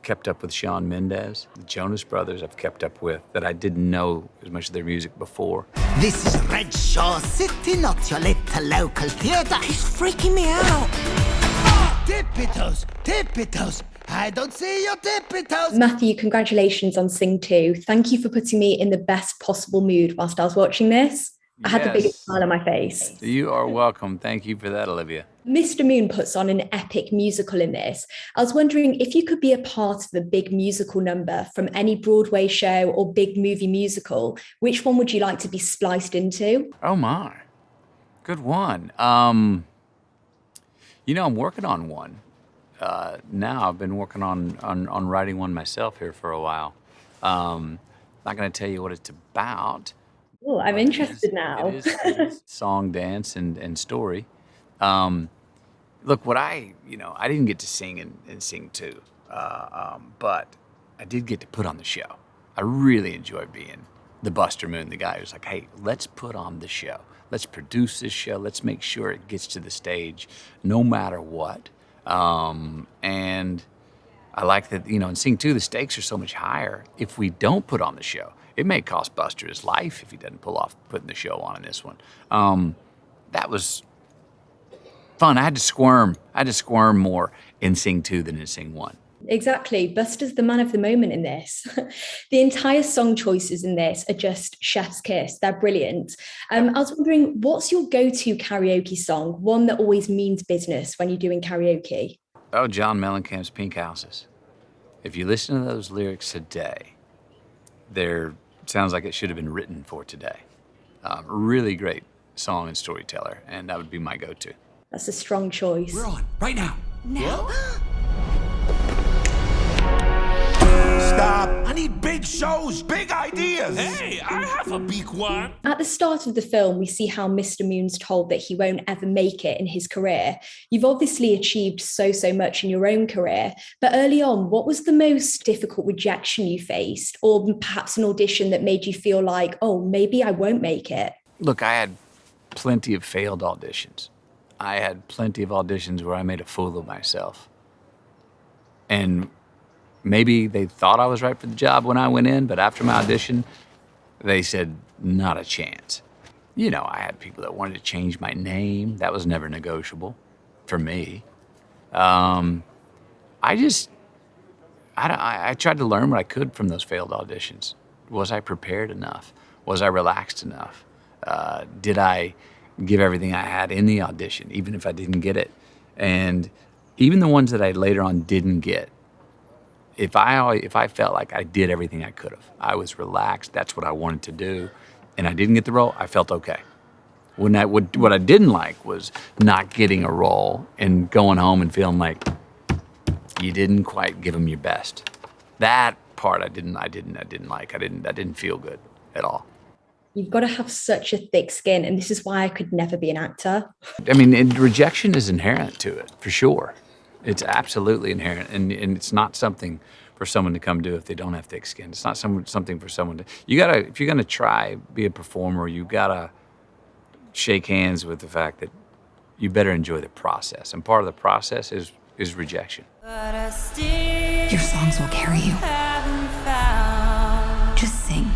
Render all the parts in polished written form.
kept up with Shawn Mendes. The Jonas Brothers I've kept up with that I didn't know as much of their music before. This is Red Shaw City, not your little local theater. He's freaking me out. Tippy toes, tippy toes. I don't see your tippy toes. Matthew, congratulations on Sing 2. Thank you for putting me in the best possible mood whilst I was watching this. I had the biggest smile on my face. You are welcome. Thank you for that, Olivia. Mr. Moon puts on an epic musical in this. I was wondering if you could be a part of a big musical number from any Broadway show or big movie musical, which one would you like to be spliced into? Oh my, good one. I'm working on one. Now I've been working on writing one myself here for a while. Not going to tell you what it's about. Oh, I'm interested now. It is song, dance, and story. Look, I didn't get to sing and Sing 2, but I did get to put on the show. I really enjoyed being the Buster Moon, the guy who's like, hey, let's put on the show. Let's produce this show. Let's make sure it gets to the stage no matter what. And I like that, in Sing 2, the stakes are so much higher. If we don't put on the show, it may cost Buster his life if he doesn't pull off putting the show on in this one. That was fun. I had to squirm more in Sing 2 than in Sing 1. Exactly. Buster's the man of the moment in this. The entire song choices in this are just chef's kiss. They're brilliant. I was wondering, what's your go-to karaoke song? One that always means business when you're doing karaoke? Oh, John Mellencamp's Pink Houses. If you listen to those lyrics today, sounds like it should have been written for today. Really great song and storyteller, and that would be my go-to. That's a strong choice. We're on right now. Now? Stop. I need big shows, big ideas. Hey, I have a big one. At the start of the film, we see how Mr. Moon's told that he won't ever make it in his career. You've obviously achieved so much in your own career, but early on, what was the most difficult rejection you faced, or perhaps an audition that made you feel like, oh, maybe I won't make it? Look, I had plenty of failed auditions. I had plenty of auditions where I made a fool of myself. And maybe they thought I was right for the job when I went in, but after my audition, they said, not a chance. I had people that wanted to change my name. That was never negotiable for me. I tried to learn what I could from those failed auditions. Was I prepared enough? Was I relaxed enough? Did I give everything I had in the audition, even if I didn't get it? And even the ones that I later on didn't get, if I felt like I did everything I could have, I was relaxed, that's what I wanted to do, and I didn't get the role, I felt okay. What I didn't like was not getting a role and going home and feeling like you didn't quite give them your best. That part I didn't like. That didn't feel good at all. You've got to have such a thick skin, and this is why I could never be an actor. Rejection is inherent to it, for sure. It's absolutely inherent, and it's not something for someone to come do if they don't have thick skin. It's not something for someone to. If you're gonna try be a performer, you gotta shake hands with the fact that you better enjoy the process, and part of the process is rejection. Your songs will carry you. Just sing.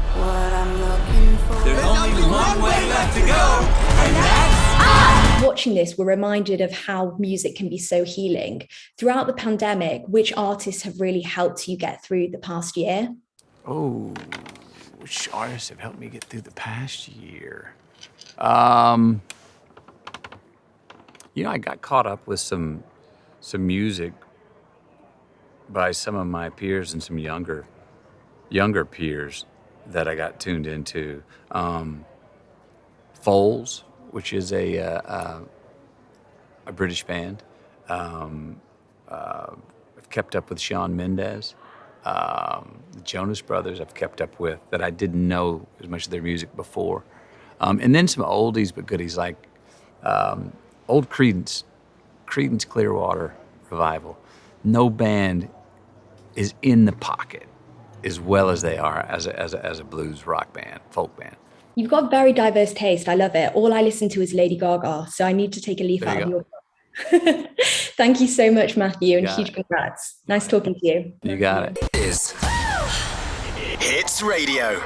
There's only one way left to go, and that's... Watching this, we're reminded of how music can be so healing. Throughout the pandemic, which artists have really helped you get through the past year? Oh, which artists have helped me get through the past year? I got caught up with some music by some of my peers and some younger peers that I got tuned into. Foals, which is a British band. I've kept up with Shawn Mendes. The Jonas Brothers I've kept up with that I didn't know as much of their music before. And then some oldies but goodies like old Creedence Clearwater Revival. No band is in the pocket as well as they are as a blues rock band, folk band. You've got very diverse taste. I love it. All I listen to is Lady Gaga, so I need to take a leaf out of your book. Thank you so much, Matthew, and Got huge it. congrats. Nice talking to you. You got it. Hits Radio.